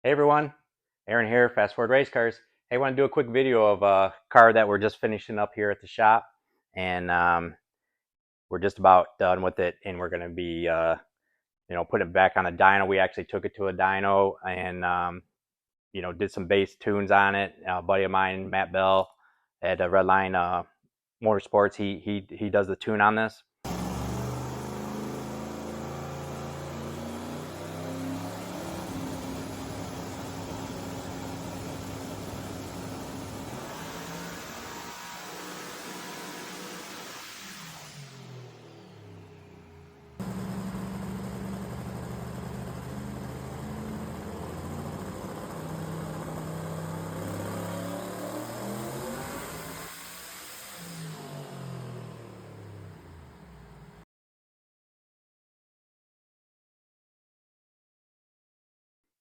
Hey everyone, Aaron here, Fast Forward Race Cars. Hey, I want to do a quick video of a car that we're just finishing up here at the shop, and we're just about done with it, and we're going to be, putting it back on a dyno. We actually took it to a dyno and, did some bass tunes on it. A buddy of mine, Matt Bell, at Redline Motorsports, he does the tune on this.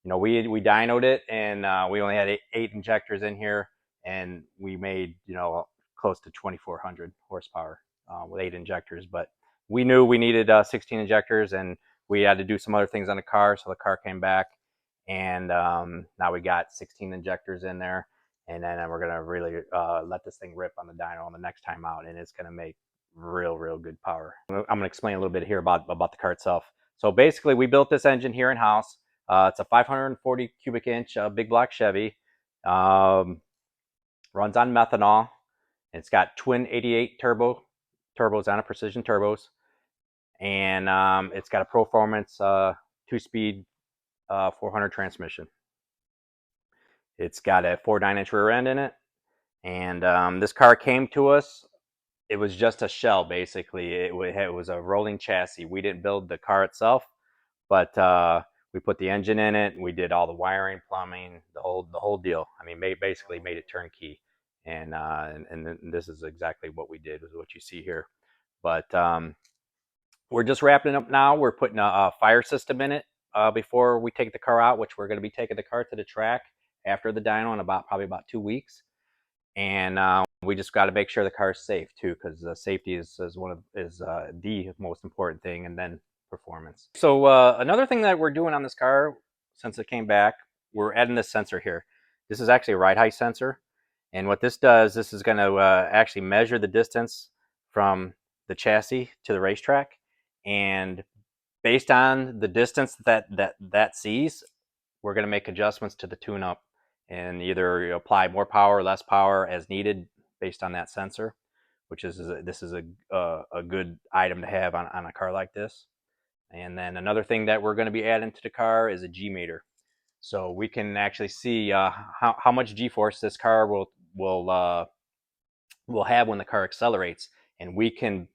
We dynoed it, and we only had eight injectors in here, and we made close to 2,400 horsepower with eight injectors. But we knew we needed 16 injectors, and we had to do some other things on the car, so the car came back, and now we got 16 injectors in there, and then we're gonna really let this thing rip on the dyno on the next time out, and it's gonna make real good power. I'm gonna explain a little bit here about the car itself. So basically, we built this engine here in house. It's a 540 cubic inch big block Chevy. Runs on methanol. It's got twin 88 turbos on it, precision turbos, and it's got a Performance 2-speed 400 transmission. It's got a 4.9-inch rear end in it, and this car came to us. It was just a shell, basically. It was a rolling chassis. We didn't build the car itself, but we put the engine in it. We did all the wiring, plumbing, the whole deal. I mean, basically made it turnkey. And this is exactly what we did, is what you see here. But we're just wrapping it up now. We're putting a fire system in it before we take the car out, which we're going to be taking the car to the track after the dyno in probably about 2 weeks. And we just got to make sure the car is safe too, because safety is the most important thing, and then performance. So another thing that we're doing on this car since it came back, we're adding this sensor here. This is actually a ride height sensor, and what this does, this is going to actually measure the distance from the chassis to the racetrack, and based on the distance that sees, we're going to make adjustments to the tune-up and either apply more power or less power as needed based on that sensor, which is this is a good item to have on a car like this. And then another thing that we're going to be adding to the car is a G meter, so we can actually see how much G-force this car will have when the car accelerates, and we can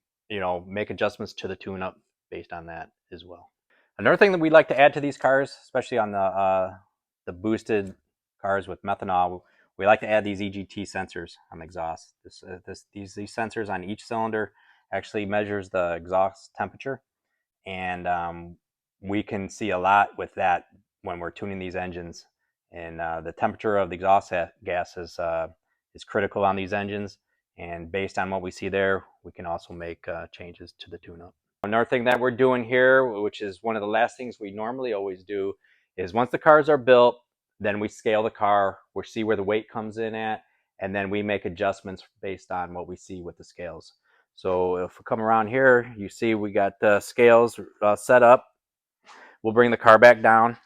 make adjustments to the tune-up based on that as well. Another thing that we like to add to these cars, especially on the boosted cars with methanol, we like to add these EGT sensors on the exhaust. These sensors on each cylinder actually measures the exhaust temperature, and we can see a lot with that when we're tuning these engines. And the temperature of the exhaust gas is critical on these engines, and based on what we see there, we can also make changes to the tune-up. Another thing that we're doing here, which is one of the last things we normally always do, is once the cars are built, then we scale the car, we see where the weight comes in at, and then we make adjustments based on what we see with the scales. So if we come around here, you see we got the scales set up. We'll bring the car back down,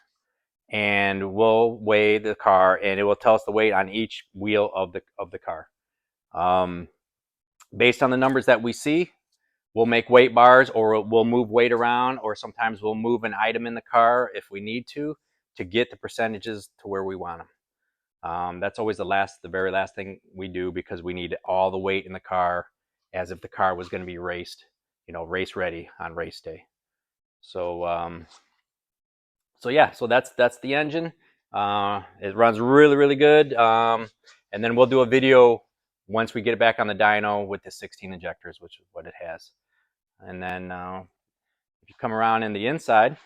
and we'll weigh the car, and it will tell us the weight on each wheel of the car. Based on the numbers that we see, we'll make weight bars, or we'll move weight around, or sometimes we'll move an item in the car if we need to get the percentages to where we want them. That's always the very last thing we do, because we need all the weight in the car as if the car was going to be race ready on race day. So yeah, so that's the engine. It runs really good. And then we'll do a video once we get it back on the dyno with the 16 injectors, which is what it has. And then if you come around in the inside,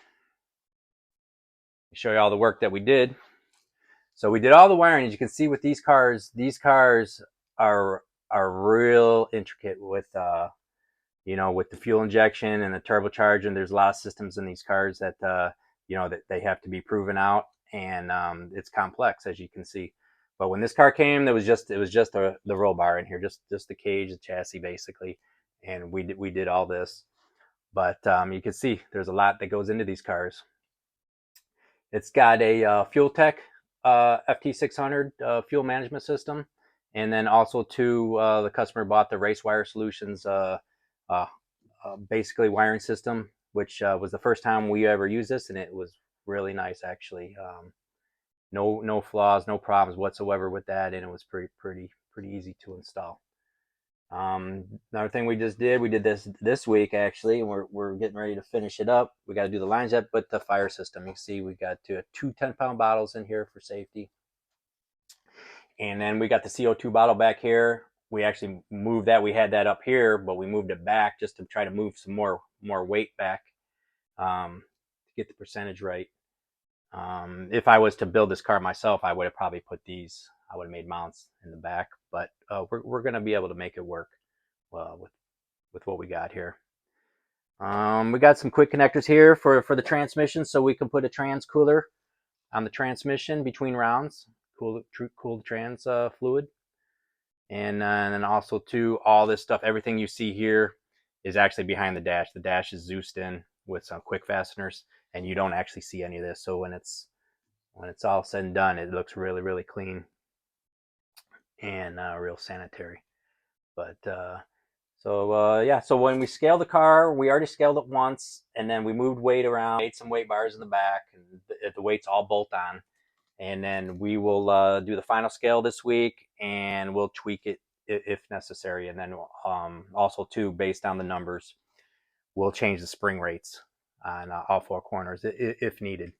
show you all the work that we did. So we did all the wiring. As you can see with these cars are real intricate with with the fuel injection and the turbocharger. And there's a lot of systems in these cars that that they have to be proven out. and it's complex, as you can see. But when this car came, it was just the roll bar in here, just the cage, the chassis, basically, and we did all this. But you can see there's a lot that goes into these cars. It's got a Fuel Tech FT600 fuel management system, and then also too, the customer bought the Race Wire Solutions basically wiring system, which was the first time we ever used this, and it was really nice actually. No flaws, no problems whatsoever with that, and it was pretty easy to install. Another thing we did this week actually, and we're getting ready to finish it up. We got to do the lines yet, but the fire system. You can see we got two 10-pound bottles in here for safety, and then we got the CO2 bottle back here. We actually moved that. We had that up here, but we moved it back just to try to move some more weight back to get the percentage right. If I was to build this car myself, I would have probably put these. I would have made mounts in the back, but we're going to be able to make it work with what we got here. We got some quick connectors here for the transmission, so we can put a trans cooler on the transmission between rounds, cool the trans fluid, and then also too, all this stuff, everything you see here is actually behind the dash. The dash is Zeused in with some quick fasteners, and you don't actually see any of this. So when it's all said and done, it looks really clean and real sanitary. But yeah, so when we scaled the car, we already scaled it once, and then we moved weight around, made some weight bars in the back, and the weight's all bolt on. And then we will do the final scale this week, and we'll tweak it if necessary. And then also too, based on the numbers, we'll change the spring rates on all four corners if needed.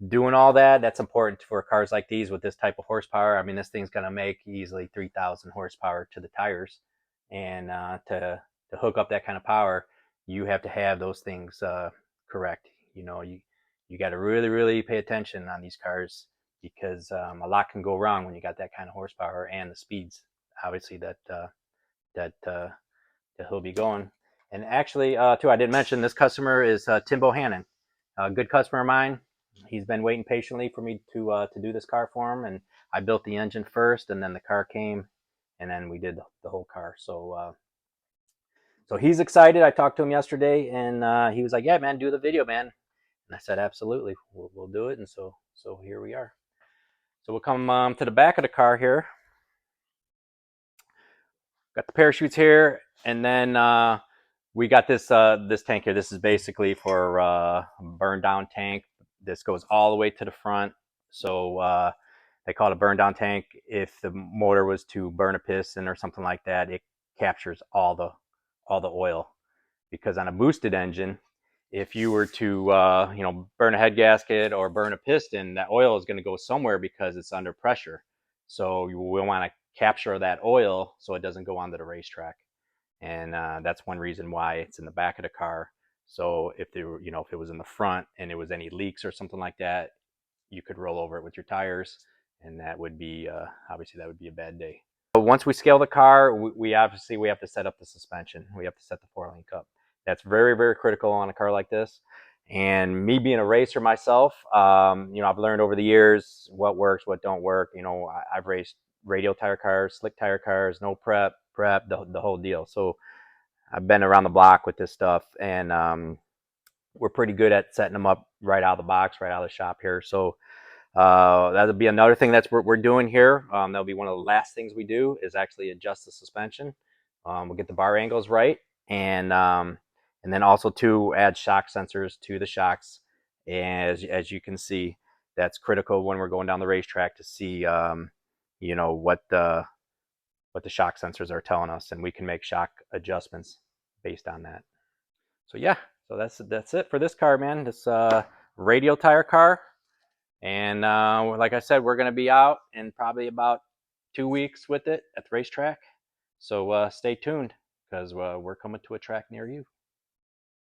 Doing all that's important for cars like these with this type of horsepower. I mean, this thing's going to make easily 3,000 horsepower to the tires, and to hook up that kind of power, you have to have those things correct. You know, you got to really pay attention on these cars, because a lot can go wrong when you got that kind of horsepower and the speeds, obviously, that he'll be going. And actually, too, I didn't mention this customer is Tim Bohannon, a good customer of mine. He's been waiting patiently for me to do this car for him, and I built the engine first, and then the car came, and then we did the whole car. So he's excited. I talked to him yesterday, and he was like, "Yeah, man, do the video, man." And I said, "Absolutely, we'll do it." And so here we are. So we'll come to the back of the car here. Got the parachutes here, and then we got this tank here. This is basically for a burn down tank. This goes all the way to the front. So they call it a burn down tank. If the motor was to burn a piston or something like that, it captures all the oil. Because on a boosted engine, if you were to burn a head gasket or burn a piston, that oil is going to go somewhere because it's under pressure. So we want to capture that oil so it doesn't go onto the racetrack. And that's one reason why it's in the back of the car. So if there were, if it was in the front and there was any leaks or something like that, you could roll over it with your tires, and that would be obviously that would be a bad day. But once we scale the car, we obviously have to set up the suspension. We have to set the 4-link up. That's very critical on a car like this. And me being a racer myself, I've learned over the years what works, what don't work. I've raced radial tire cars, slick tire cars, no prep, the whole deal. So I've been around the block with this stuff, and we're pretty good at setting them up right out of the box, right out of the shop here. So that'll be another thing that's we're doing here. That'll be one of the last things we do is actually adjust the suspension. We'll get the bar angles right, and then also to add shock sensors to the shocks. As you can see, that's critical when we're going down the racetrack to see what the shock sensors are telling us, and we can make shock adjustments based on that. So yeah, so that's it for this car, man. This radial tire car. And like I said, we're going to be out in probably about 2 weeks with it at the racetrack. So stay tuned, because we're coming to a track near you.